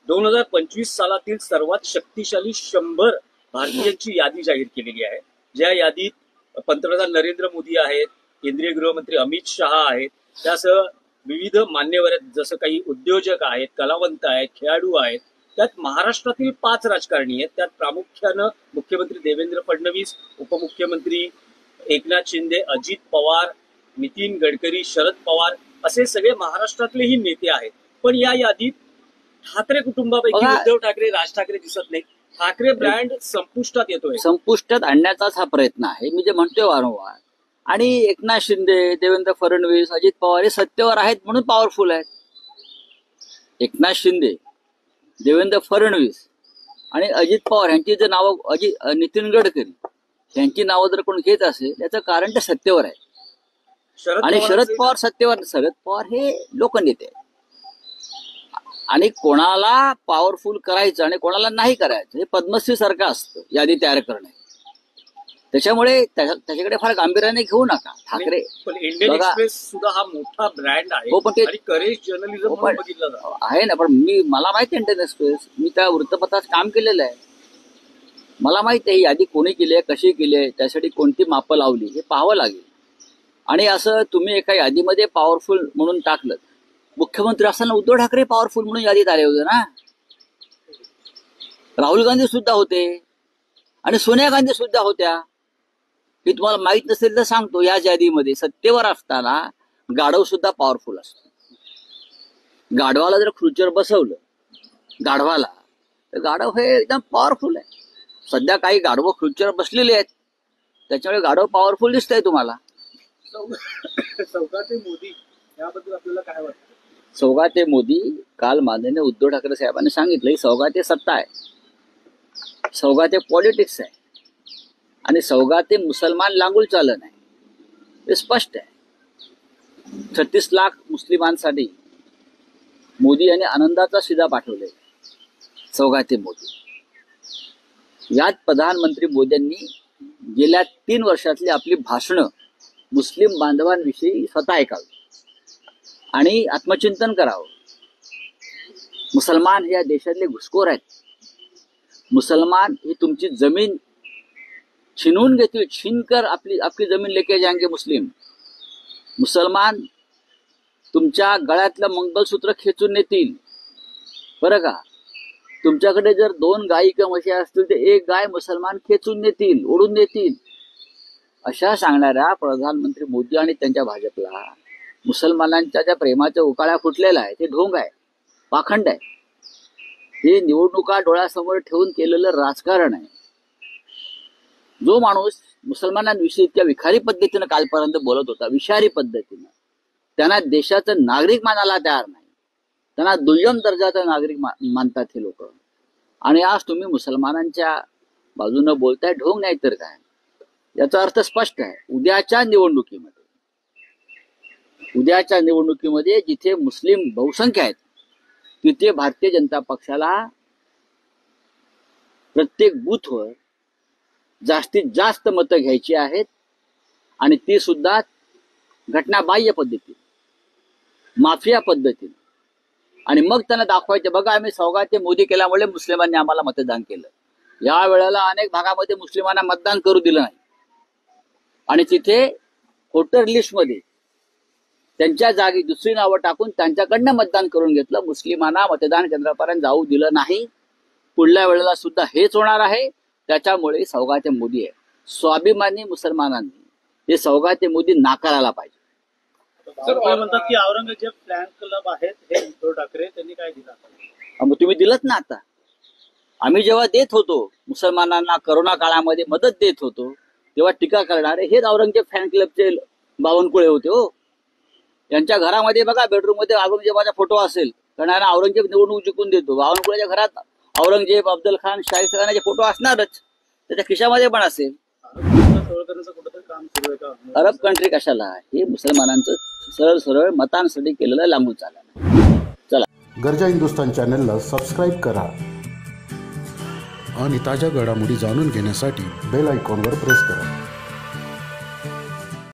2025 सालातील सर्वात शक्तिशाली 100 भारतीयांची यादी जाहीर केलेली आहे. ज्या यादीत पंतप्रधान नरेंद्र मोदी आहेत, केंद्रीय गृहमंत्री अमित शहा आहेत, त्यासह विविध मान्यवर आहेत, जसं काही उद्योजक आहेत, कलावंत आहेत, खेळाडू आहेत. त्यात महाराष्ट्रातील 5 राजकारणी आहेत. त्यात प्रामुख्यानं मुख्यमंत्री देवेंद्र फडणवीस, उपमुख्यमंत्री एकनाथ शिंदे, अजित पवार, नितीन गडकरी, शरद पवार असे सगळे महाराष्ट्रातलेही नेते आहेत. पण या यादीत ठाकरे कुटुंबापैकी उद्धव ठाकरे, राज ठाकरे दिसत नाही. ठाकरे ब्रँड संपुष्टात येतोय. संपुष्टात आणण्याचाच हा प्रयत्न आहे, मी जे म्हणतोय वारंवार. आणि एकनाथ शिंदे, देवेंद्र फडणवीस, अजित पवार हे सत्तेवर आहेत म्हणून पॉवरफुल आहेत. एकनाथ शिंदे, देवेंद्र फडणवीस आणि अजित पवार यांची जर नावं, नितीन गडकरी यांची नावं जर कोण घेत असेल याचं कारण ते सत्तेवर आहे. आणि शरद पवार सत्तेवर, शरद पवार हे लोकनेते आहेत. आणि कोणाला पॉवरफुल करायचं आणि कोणाला नाही करायचं हे पद्मश्री सारखं असतं यादी तयार करणे. त्याच्यामुळे त्याच्याकडे फार गांभीर्याने घेऊ नका. ठाकरे पण इंडियन एक्सप्रेस सुद्धा हा मोठा ब्रँड आहे. हो, पण ते आणि करेज जर्नलिझम म्हणून बघितलं जातं. आहे ना, पण मला माहिती आहे इंडियन एक्सप्रेस, मी त्या वृत्तपत्रात काम केलेलं आहे. मला माहिती आहे ही यादी कोणी केली आहे, कशी केली आहे, त्यासाठी कोणती मापं लावली हे पाहावं लागेल. आणि असं तुम्ही एका यादीमध्ये पॉवरफुल म्हणून टाकलं, मुख्यमंत्री असताना उद्धव ठाकरे पॉवरफुल म्हणून यादीत आले होते ना. राहुल गांधी सुद्धा होते आणि सोनिया गांधी सुद्धा होत्या. हे तुम्हाला माहित नसेल तर सांगतो, या यादीमध्ये सत्तेवर असताना गाढव सुद्धा पॉवरफुल असतो. गाढवाला जर खुर्चीवर बसवलं गाढवाला, तर गाढव हे एकदम पॉवरफुल आहे. सध्या काही गाढवं खुर्चीवर बसलेली आहेत, त्याच्यामुळे गाढव पॉवरफुल दिसतंय तुम्हाला. चौकाते मोदी याबद्दल आपल्याला काय वाटतं? सौगाते मोदी, काल माननीय उद्धव ठाकरे साहेबांनी सांगितलं, सौगाते सत्ता आहे, सौगाते पॉलिटिक्स आहे आणि सौगाते मुसलमान लांगुल चालन आहे. हे स्पष्ट आहे. 36 लाख मुस्लिमांसाठी मोदी यांनी आनंदाचा शिधा पाठवले. सौगाते मोदी यात प्रधानमंत्री मोदींनी गेल्या 3 वर्षातली आपली भाषणं मुस्लिम बांधवांविषयी स्वतः ऐकावी आणि आत्मचिंतन करावं. मुसलमान हे या देशातले घुसखोर आहेत. मुसलमान ही तुमची जमीन छीनून घेतील, छीनकर आपली जमीन लेके जाएंगे मुस्लिम. मुसलमान तुमच्या गळ्यातलं मंगलसूत्र खेचून नेतील बरं का. तुमच्याकडे जर 2 गायी किंवा म्हशी असतील तर 1 गाय मुसलमान खेचून नेतील, ओढून नेतील. अशा सांगणाऱ्या प्रधानमंत्री मोदी आणि त्यांच्या भाजपला मुसलमानांच्या ज्या प्रेमाच्या उकाळ्या फुटलेला आहे ते ढोंग आहे, पाखंड आहे. हे निवडणुका डोळ्यासमोर ठेवून केलेलं राजकारण आहे. जो माणूस मुसलमानांविषयी इतक्या विखारी पद्धतीनं कालपर्यंत बोलत होता, विषारी पद्धतीनं, त्यांना देशाचं नागरिक मानायला तयार नाही, त्यांना दुय्यम दर्जाचा नागरिक मानतात हे लोक. आणि आज तुम्ही मुसलमानांच्या बाजूनं बोलताय, ढोंग नाही तर काय. याचा अर्थ स्पष्ट आहे. उद्याच्या निवडणुकीमध्ये जिथे मुस्लिम बहुसंख्या आहेत तिथे भारतीय जनता पक्षाला प्रत्येक बूथवर जास्तीत जास्त मतं घ्यायची आहेत आणि ती सुद्धा घटनाबाह्य पद्धतीने, माफिया पद्धतीने. आणि मग त्यांना दाखवायचे, बघा आम्ही सौगाते मोदी केल्यामुळे मुस्लिमांनी आम्हाला मतदान केलं. या वेळेला अनेक भागामध्ये मुस्लिमांना मतदान करू दिलं नाही आणि तिथे वोटर लिस्टमध्ये त्यांच्या जागी दुसरी नावं टाकून त्यांच्याकडनं मतदान करून घेतलं. मुस्लिमांना मतदान केंद्रापर्यंत जाऊ दिलं नाही. पुढल्या वेळेला सुद्धा हेच होणार आहे. त्याच्यामुळे सौगाते मोदी आहे. स्वाभिमानी मुसलमानांनी हे सौगाते मोदी नाकारायला पाहिजे. म्हणतात की औरंगजेब फॅन क्लब आहेत हे उद्धव ठाकरे त्यांनी काय दिलं? मग तुम्ही दिलत ना. आता आम्ही जेव्हा देत होतो मुसलमानांना, करोना काळामध्ये मदत देत होतो, तेव्हा टीका करणारे हेच औरंगजेब फॅन क्लबचे बावनकुळे होते. हो, यांच्या घरामध्ये बघा, बेडरूम मध्ये औरंगजेबाचा फोटो असेल, कारण औरंगजेब निवडणूक जिंकून देतो. बावनकुळेच्या घरात औरंगजेब, अफजल खान, शाही सरांचे फोटो असणारच, त्याच्या खिशामध्ये पण असेल. अरब कंट्री कशाला? हे मुसलमानांचं सरळ मतांसाठी केलेलं लांबून चाललं. चला, गरजा हिंदुस्तान चॅनलला सबस्क्राईब करा आणि ताज्या घडामोडी जाणून घेण्यासाठी बेल आयकॉनवर प्रेस करा.